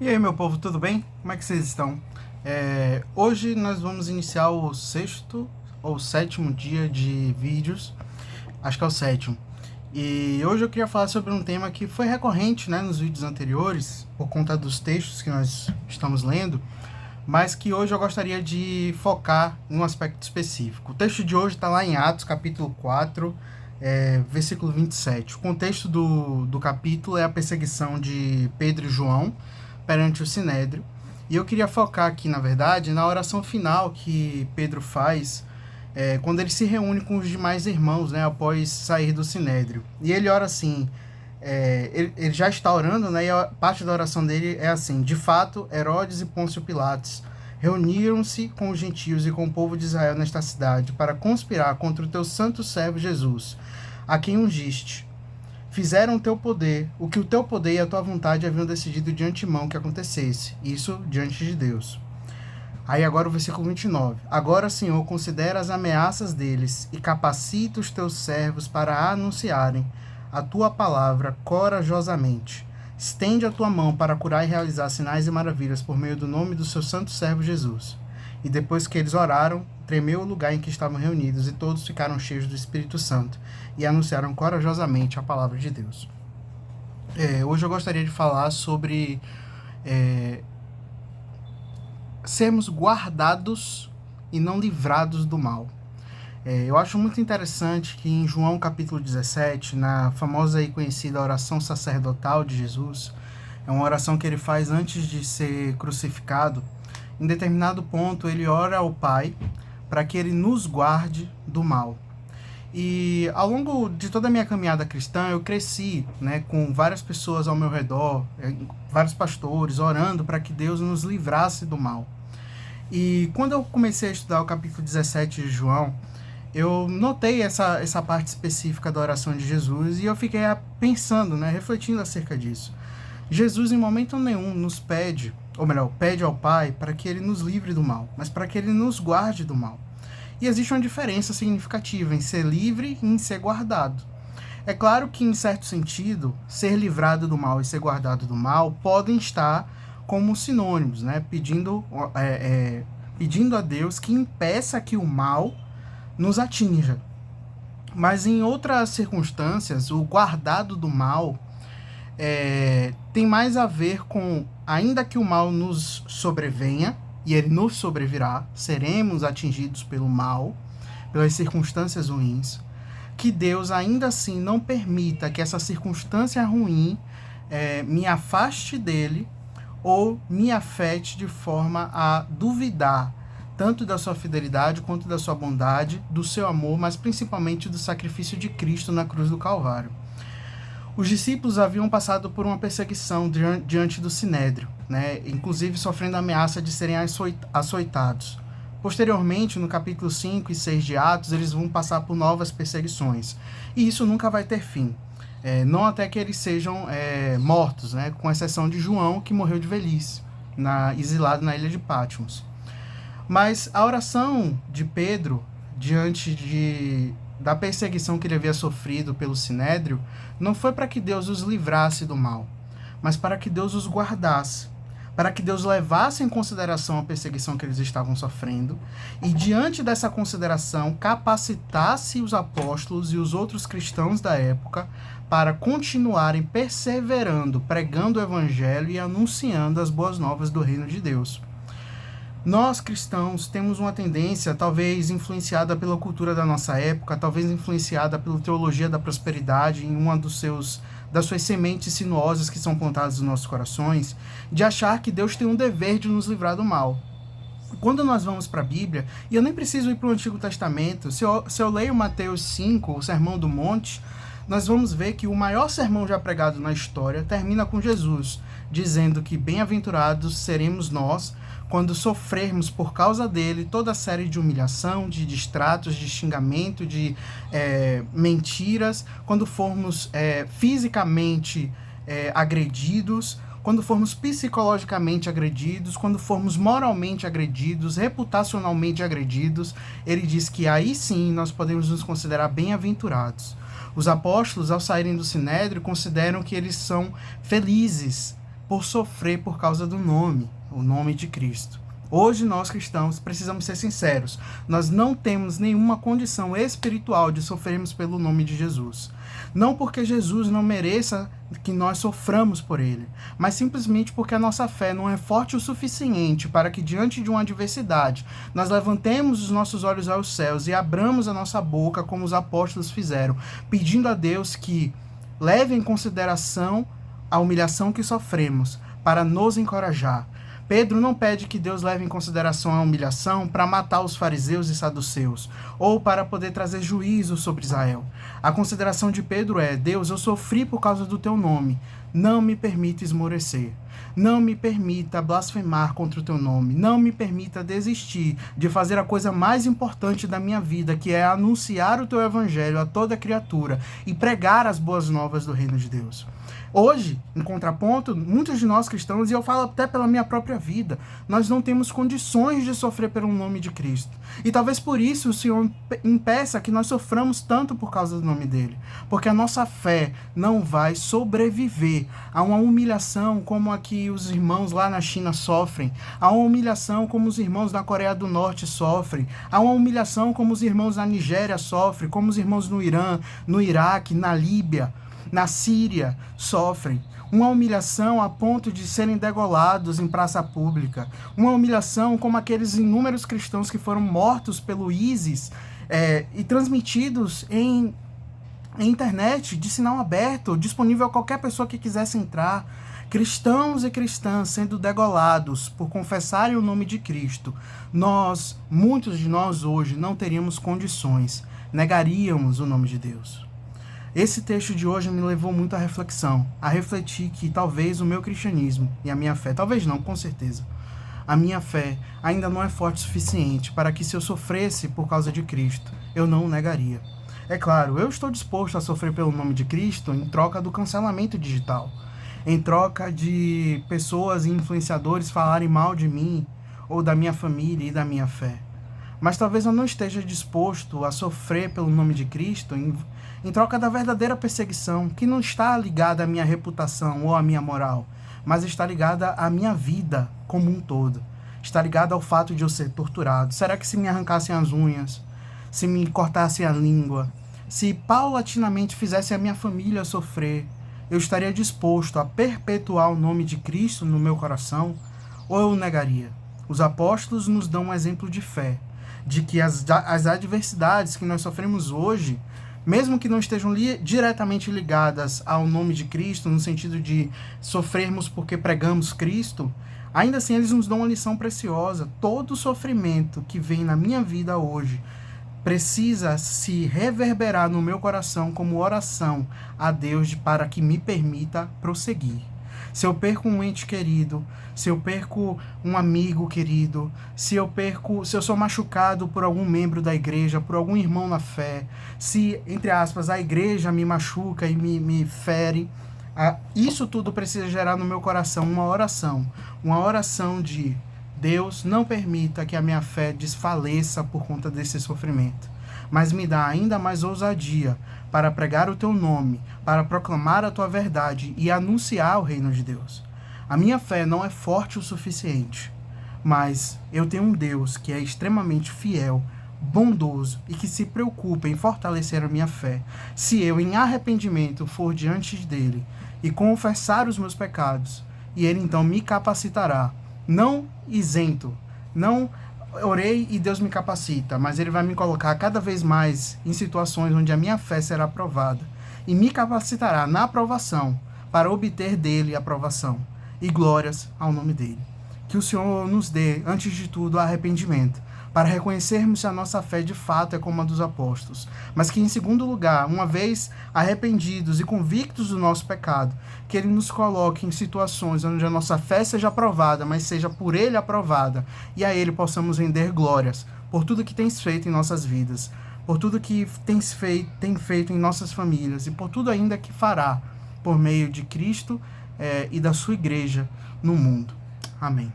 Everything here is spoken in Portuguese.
E aí, meu povo, tudo bem? Como é que vocês estão? Hoje nós vamos iniciar o sexto ou sétimo dia de vídeos, acho que é o sétimo. E hoje eu queria falar sobre um tema que foi recorrente, né, nos vídeos anteriores, por conta dos textos que nós estamos lendo, mas que hoje eu gostaria de focar em um aspecto específico. O texto de hoje está lá em Atos, capítulo 4, versículo 27. O contexto do capítulo é a perseguição de Pedro e João perante o Sinédrio. E eu queria focar aqui, na verdade, na oração final que Pedro faz quando ele se reúne com os demais irmãos, né, após sair do Sinédrio. E ele ora assim, ele já está orando, né, e a parte da oração dele é assim: de fato, Herodes e Pôncio Pilatos reuniram-se com os gentios e com o povo de Israel nesta cidade para conspirar contra o teu santo servo Jesus, a quem ungiste. Fizeram o teu poder, o que o teu poder e a tua vontade haviam decidido de antemão que acontecesse, isso diante de Deus. Aí agora o versículo 29. Agora, Senhor, considera as ameaças deles e capacita os teus servos para anunciarem a tua palavra corajosamente. Estende a tua mão para curar e realizar sinais e maravilhas por meio do nome do seu santo servo Jesus. E depois que eles oraram, tremeu o lugar em que estavam reunidos e todos ficaram cheios do Espírito Santo e anunciaram corajosamente a palavra de Deus. Hoje eu gostaria de falar sobre sermos guardados e não livrados do mal. Eu acho muito interessante que em João capítulo 17, na famosa e conhecida oração sacerdotal de Jesus, é uma oração que ele faz antes de ser crucificado. Em determinado ponto, ele ora ao Pai para que ele nos guarde do mal. E ao longo de toda a minha caminhada cristã, eu cresci, né, com várias pessoas ao meu redor, vários pastores, orando para que Deus nos livrasse do mal. E quando eu comecei a estudar o capítulo 17 de João, eu notei essa parte específica da oração de Jesus e eu fiquei pensando, né, refletindo acerca disso. Jesus em momento nenhum nos pede, ou melhor, pede ao Pai para que ele nos livre do mal, mas para que ele nos guarde do mal. E existe uma diferença significativa em ser livre e em ser guardado. É claro que, em certo sentido, ser livrado do mal e ser guardado do mal podem estar como sinônimos, né? Pedindo a Deus que impeça que o mal nos atinja. Mas em outras circunstâncias, o guardado do mal tem mais a ver com, ainda que o mal nos sobrevenha, e ele nos sobrevirá, seremos atingidos pelo mal, pelas circunstâncias ruins, que Deus ainda assim não permita que essa circunstância ruim me afaste dele ou me afete de forma a duvidar tanto da sua fidelidade quanto da sua bondade, do seu amor, mas principalmente do sacrifício de Cristo na cruz do Calvário. Os discípulos haviam passado por uma perseguição diante do Sinédrio, né? Inclusive sofrendo a ameaça de serem açoitados. Posteriormente, no capítulo 5 e 6 de Atos, eles vão passar por novas perseguições. E isso nunca vai ter fim. Não até que eles sejam mortos, né? Com exceção de João, que morreu de velhice, exilado na ilha de Patmos. Mas a oração de Pedro, diante da perseguição que ele havia sofrido pelo Sinédrio, não foi para que Deus os livrasse do mal, mas para que Deus os guardasse, para que Deus levasse em consideração a perseguição que eles estavam sofrendo e, diante dessa consideração, capacitasse os apóstolos e os outros cristãos da época para continuarem perseverando, pregando o evangelho e anunciando as boas novas do reino de Deus. Nós, cristãos, temos uma tendência, talvez influenciada pela cultura da nossa época, talvez influenciada pela teologia da prosperidade, em uma das suas sementes sinuosas que são plantadas nos nossos corações, de achar que Deus tem um dever de nos livrar do mal. Quando nós vamos para a Bíblia, e eu nem preciso ir para o Antigo Testamento, se eu leio Mateus 5, o Sermão do Monte, nós vamos ver que o maior sermão já pregado na história termina com Jesus, dizendo que bem-aventurados seremos nós quando sofrermos por causa dele toda a série de humilhação, de distratos, de xingamento, de mentiras, quando formos fisicamente agredidos, quando formos psicologicamente agredidos, quando formos moralmente agredidos, reputacionalmente agredidos. Ele diz que aí sim nós podemos nos considerar bem-aventurados. Os apóstolos, ao saírem do Sinédrio, consideram que eles são felizes por sofrer por causa do nome, o nome de Cristo. Hoje nós cristãos precisamos ser sinceros, nós não temos nenhuma condição espiritual de sofrermos pelo nome de Jesus. Não porque Jesus não mereça que nós soframos por ele, mas simplesmente porque a nossa fé não é forte o suficiente para que diante de uma adversidade nós levantemos os nossos olhos aos céus e abramos a nossa boca como os apóstolos fizeram, pedindo a Deus que leve em consideração a humilhação que sofremos para nos encorajar. Pedro não pede que Deus leve em consideração a humilhação para matar os fariseus e saduceus, ou para poder trazer juízo sobre Israel. A consideração de Pedro é: Deus, eu sofri por causa do teu nome, não me permita esmorecer. Não me permita blasfemar contra o teu nome. Não me permita desistir de fazer a coisa mais importante da minha vida, que é anunciar o teu evangelho a toda criatura e pregar as boas novas do reino de Deus. Hoje, em contraponto, muitos de nós cristãos, e eu falo até pela minha própria vida, nós não temos condições de sofrer pelo nome de Cristo. E talvez por isso o Senhor impeça que nós soframos tanto por causa do nome dele. Porque a nossa fé não vai sobreviver a uma humilhação como a que os irmãos lá na China sofrem, a uma humilhação como os irmãos na Coreia do Norte sofrem, a uma humilhação como os irmãos na Nigéria sofrem, como os irmãos no Irã, no Iraque, na Líbia, na Síria sofrem. Uma humilhação a ponto de serem degolados em praça pública. Uma humilhação como aqueles inúmeros cristãos que foram mortos pelo ISIS e transmitidos em internet, de sinal aberto, disponível a qualquer pessoa que quisesse entrar. Cristãos e cristãs sendo degolados por confessarem o nome de Cristo. Muitos de nós hoje não teríamos condições, negaríamos o nome de Deus. Esse texto de hoje me levou muito à reflexão, a refletir que talvez o meu cristianismo e a minha fé, talvez não, com certeza, a minha fé ainda não é forte o suficiente para que, se eu sofresse por causa de Cristo, eu não o negaria. É claro, eu estou disposto a sofrer pelo nome de Cristo em troca do cancelamento digital, em troca de pessoas e influenciadores falarem mal de mim ou da minha família e da minha fé. Mas talvez eu não esteja disposto a sofrer pelo nome de Cristo em troca da verdadeira perseguição, que não está ligada à minha reputação ou à minha moral, mas está ligada à minha vida como um todo. Está ligada ao fato de eu ser torturado. Será que se me arrancassem as unhas, se me cortassem a língua, se paulatinamente fizessem a minha família sofrer, eu estaria disposto a perpetuar o nome de Cristo no meu coração, ou eu o negaria? Os apóstolos nos dão um exemplo de fé, de que as adversidades que nós sofremos hoje, mesmo que não estejam diretamente ligadas ao nome de Cristo, no sentido de sofrermos porque pregamos Cristo, ainda assim eles nos dão uma lição preciosa. Todo sofrimento que vem na minha vida hoje precisa se reverberar no meu coração como oração a Deus para que me permita prosseguir. Se eu perco um ente querido, se eu perco um amigo querido, se eu sou machucado por algum membro da igreja, por algum irmão na fé, se, entre aspas, a igreja me machuca e me fere, isso tudo precisa gerar no meu coração uma oração de: Deus, não permita que a minha fé desfaleça por conta desse sofrimento, mas me dá ainda mais ousadia para pregar o teu nome, para proclamar a tua verdade e anunciar o reino de Deus. A minha fé não é forte o suficiente, mas eu tenho um Deus que é extremamente fiel, bondoso e que se preocupa em fortalecer a minha fé. Se eu, em arrependimento, for diante dele e confessar os meus pecados, e ele então me capacitará, não isento, não orei e Deus me capacita, mas ele vai me colocar cada vez mais em situações onde a minha fé será aprovada e me capacitará na aprovação para obter dele a aprovação. E glórias ao nome dele. Que o Senhor nos dê, antes de tudo, arrependimento, para reconhecermos se a nossa fé de fato é como a dos apóstolos, mas que, em segundo lugar, uma vez arrependidos e convictos do nosso pecado, que ele nos coloque em situações onde a nossa fé seja aprovada, mas seja por ele aprovada, e a ele possamos render glórias por tudo que tens feito em nossas vidas, por tudo que tem feito em nossas famílias e por tudo ainda que fará por meio de Cristo e da sua igreja no mundo. Amém.